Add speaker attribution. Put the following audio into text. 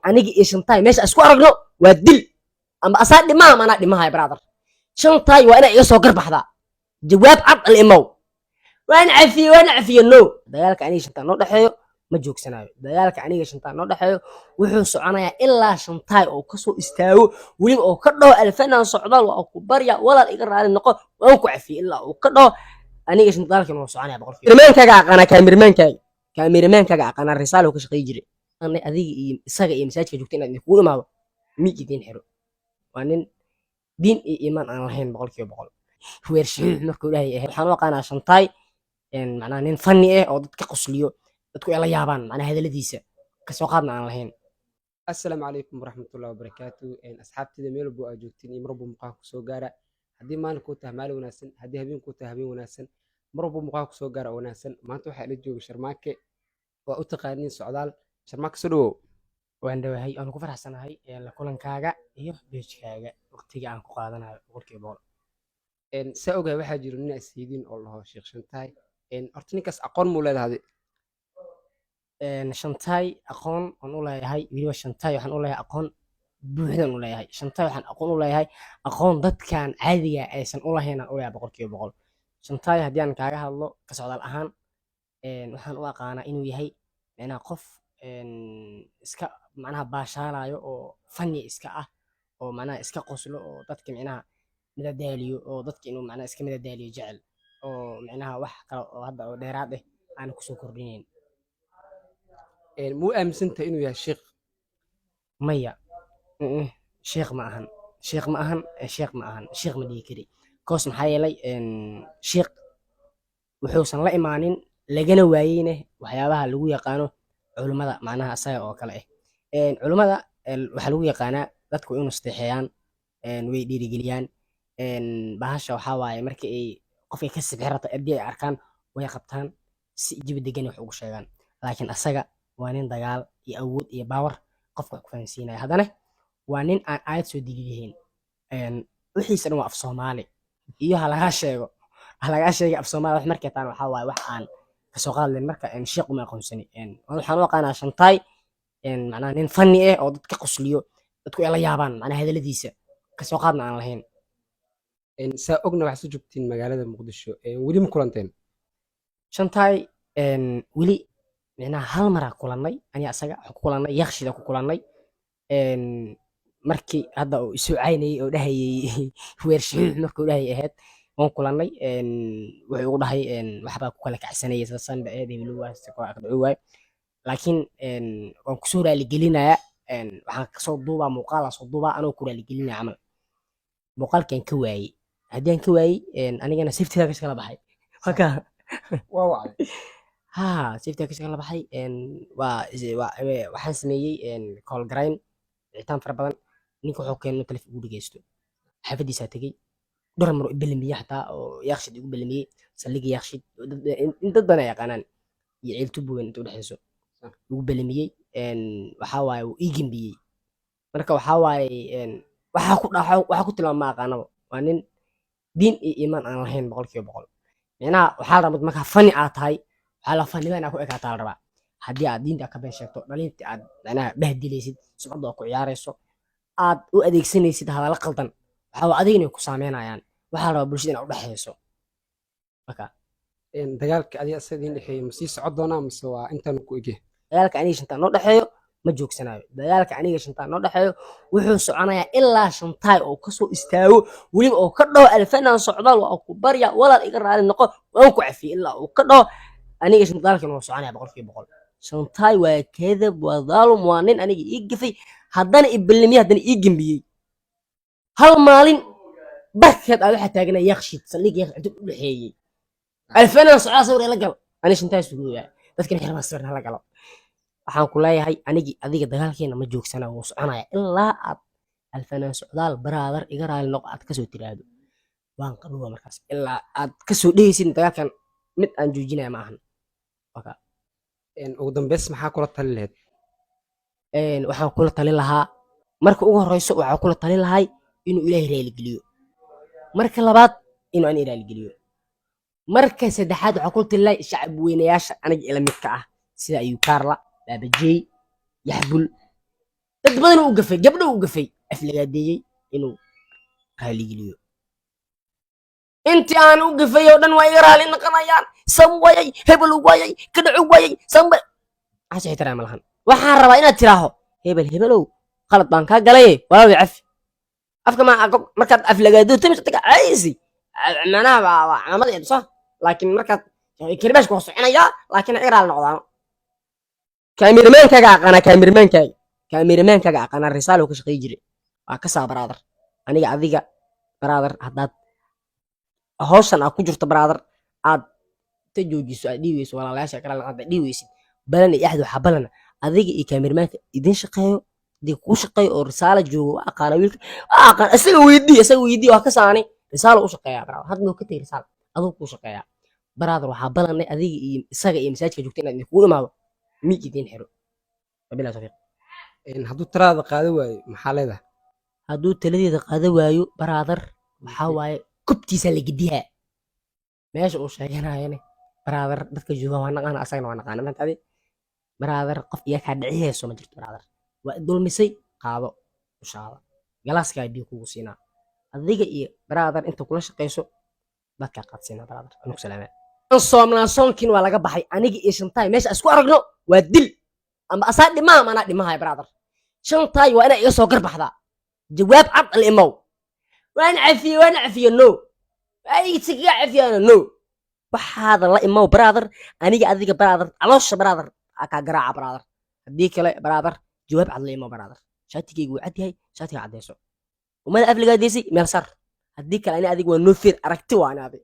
Speaker 1: anigi iyo shantaay meesha isku aragno waa dil ama asaa dhimaa ama anaa dhimahay brother shantaay waa inay iga soo garbaxdaa jawaab cad al imow waan cafiye no dagaalka aniga shantaa noo dhexeeyo ma joogsanayo dagaalka aniga shantaa noo dhexeeyo wuxuu soconayaa ilaa shantaay oo kasoo istaago weliba oo ka dhaho alfanaan socdaal waa ku barya walaal iga raali noqo waan ku cafiye ilaa uu ka dhaho aniga shantaalkan waa soconaya boqolkiiba kaamirmaankaaga aqaana risaalo ka shaqeey jiray adiga iyo isaga iyo masaajidka joogta inaad idinkugu imaado mi idin xiro waa nin diin iyo iimaan aan lahayn boqolkiiba boqol weershiix markuu ilaahay ahayd waxaan u aqaanaa shantaay macnaha nin fanni ah oo dadka qosliyo dadku ay la yaabaan macnaha hadaladiisa kasoo qaadna aan lahayn.
Speaker 2: Assalaamu calaykum waraxmatullaahi wabarakaatu asxaabtida meel walbo aad joogtiin iyo mar walbo muuqaal ku soo gaara haddii maalin kuu tahay maalin wanaagsan haddii habeen kuu tahay habeen wanaagsan mar walbo muuqaal ku soo gaara wanaagsan maanta waxaa ila jooga Sharmaake waa u taqaaniin socdaal Sharmaake soo dhawow
Speaker 1: waan dhawahay aan ku faraxsanahay la kulankaaga iyo beejkaaga waqtiga aan ku qaadanayo boqolkiiba boqol
Speaker 2: saa ogahay waxaa jiro nin asiidiin oo laho Sheekh Shantaay horta ninkaas aqoon muu leedahay
Speaker 1: shantaay aqoon aan u leeyahay weliba shantaay waxaan u leeyahay aqoon buuxdan u leeyahay shantaay waxaan aqoon u leeyahay aqoon dadkan caadiga aysan u lahayn aan u leeyahay boqolkiiba boqol shantaay haddii aan kaaga hadlo ka socdaal ahaan waxaan u aqaanaa inuu yahay macnaha qof iska macnaha baashaalayo oo fanni iska ah oo macnaha iska qoslo oo dadka macnaha midadaaliyo oo dadka inuu macnaha iska midadaaliyo jecel oo macnaha wax kale oo hadda oo dheeraad ah aan ku soo kordhinayn
Speaker 2: muu aaminsantahay inuu yahay sheekh
Speaker 1: maya sheekh ma ahan sheekh ma dhihi kari koos maxaa yeelay sheekh wuxuusan la imaanin lagana waayeyne waxyaabaha lagu yaqaano culimmada macnaha asaga oo kale ah culimmada waxaa lagu yaqaanaa dadku inuu isteexeeyaan way dhiirigeliyaan bahasha waxaa waaye markii ay qofkay ka sibxi rabto haddii ay arkaan way qabtaan si jawi degan wax ugu sheegaan laakiin asaga waa nin dagaal iyo awood iyo baawar qofka wax ku fahansiinaya haddana waa nin aan aayad soo diliilihiin wixiisa dhan waa af soomaali iyo halagaa sheega af soomaali wax markay taan waxaa waaye wax aan kasoo qaadlen marka sheekh uma aqoonsani waxaan u aqaanaa shantaay macnaha nin fanni ah oo dadka qosliyo dadku ay la yaabaan macnaha hadaladiisa kasoo qaadna aan lahayn
Speaker 2: saa ogna waxaad soo joogtiin magaalada muqdisho weli ma kulanteen
Speaker 1: shantaay weli macnaha hal maraa kulannay aniga asaga waxaan ku kulannay yakshida ku kulannay markii hadda uu isoo caynayay oo dhahayay weershiix markuu dhahayay ahayd waan kulannay wuxuu igu dhahay waxbaa ku kala kacsanayay sasanda eedhibluwaay laakiin waan kusoo raaligelinayaa waxaan kasoo duubaa muuqaalaa soo duubaa anoo ku raaligelinaya camal muuqaalkaan ka waayey haddii aan ka waayey anigana safetiga kasoo kala baxay
Speaker 2: waa wacday
Speaker 1: safetiga kasoo kala baxay waxaan sameeyey call garayn wicitaan fara badan ninka wuxuu keenay inuu taleefon igu dhegeysto xaafadiisaa tegey dhowr mar ibelamiyey xataa oo yaakshid igu belamiyey saldhiga yaakshid dad badan ay yaqaanaan iyo ceeltubuwen inta udhexeyso igu belamiyey waxaa waaye wuu ii gembiyey marka waxaa waaye waxaa ku tilmaama ma aqaanaba waa nin diin iyo iimaan aan lahayn boqolkiiba boqol micnaha waxaa rabaa markaa fanni aad tahay waxaa la fannima inaa ku ekaataa la rabaa haddii aad diinta ka been sheegto dhalintii aad macnaha bahdilaysid sumcadda oo ku ciyaarayso aad u adeegsanaysid hadalla qaldan waxaa adiga inay ku saameynayaan waxaa la rabaa bulshada inaa udhexeyso marka
Speaker 2: dagaalka adiga asaga idin dhexeeya ma sii socon doonaa mise waa intaan ku ege
Speaker 1: dagaalka aniga shantaa noo dhexeeyo ma joogsanayo dagaalka aniga shantaa noo dhexeeyo wuxuu soconayaa ilaa shantaay oo kasoo istaago weliba oo ka dhaho alfanaan socdaal waa ku barya walaal iga raali noqo waan ku cafiye ilaa uu ka dhaho aniga shantaalkan waa soconaya boqolkiiba boqol shantaay waa kadab waa dhaalum waa nin aniga ii gafay haddana ibalamiye haddana ii gembiyey hal maalin barkeed aa waxaa taaganaa yakshid saldhiga yakshid inta u dhexeeyey alfanaan socdaal sawir la gal ani shantaay suguyaa dadkan xirmaa sawir la galo waxaan ku leeyahay anigi adiga dagaalkeena ma joogsana wuu soconaya ilaa aad alfanaan socdaal baraadar iga raali noqo aad kasoo tiraahdo waan qabowa markaas ilaa aad kasoo dhehaysid dagaalkan mid aan joojinaya ma ahan
Speaker 2: ugu dambeys maxaa kula tali lahayd
Speaker 1: waxaan kula talin lahaa marka ugu horeyso waxaan kula talin lahay inuu ilaahay raaligeliyo marka labaad inuu aan raaligeliyo marka saddexaad waxaan kula talin lahay shacab weynayaasha aniga ila midka ah sida ayuu kaarla baabajey yaxbul dad badan uu gafay gabdho uu gafay aflagaadeeyey inuu raaligeliyo intii aan u gafay oo dhan waa iga raali noqonayaan sab wayay hebel wayay kadhacu wayay samba عاش احترام ملهن waxaan rabaa inaad tiraaho hebel hebelow qalad baan kaa galay walaaw cafi afka markaad aflagaado timis taga caysi macnaha waa calaamad ee soo laakiin markaad kirbash ku soconaya laakiin iraal noqdaan kaamirmaankaaga aqana risaalo ka shaqeey jiray waa ka saa brother aniga adiga brother hadaad hawshan aad ku jirto brother aad ta joojiso aad dhiiweyso walaalayaasha kala aad dhiiweysid balan iyo axad waxa balan adiga iyo kaamirmaanka idin shaqeeyo dii ku shaqeeyo oo risaalo joogo aqaana wiilka aqaan isaga weydii waa ka saani risaalo u shaqeeya brother hadna ka tagay risaalo adoo ku shaqeeya brother waxa balan adiga iyo isaga iyo masaajidka joogteen inaad ku imaado mid idin xiro wabillahi tawfiiq
Speaker 2: hadduu tiraada qaado waayo maxaa leedahay
Speaker 1: hadduu taladeeda qaado waayo brother waxa waaye kubtiisa la gidiyaa meesha uu sheeganayane brother dadka jooga waa naqaan asagna waa naqaan maanta brother qof iyo ka dhiciyayso ma jirto brother waa dulmisay qaado inshallah galaaska ay kugu siinaa adiga iyo brother inta kula shaqeyso dadka qaadsiina brother anu salaamay soomnaa soonkin waa laga baxay aniga iyo shantaay meesha isku aragno waa dil ama asaa dhimaa mana dhimahay brother shantaay waa inay iga soo garbaxdaa jawaab cad al imaw waan cafiyo no ay tiga cafiyana no waxaad la imaw brother aniga adiga brother aloosha brother aka garaaca brother hadii kale brother jawaab cad la imaw brother shaatigeygu waa cad yahay shaatiga cadeyso umada afligaadeysi meel sar hadii kale ani adiga waa no fear aragti waa anaade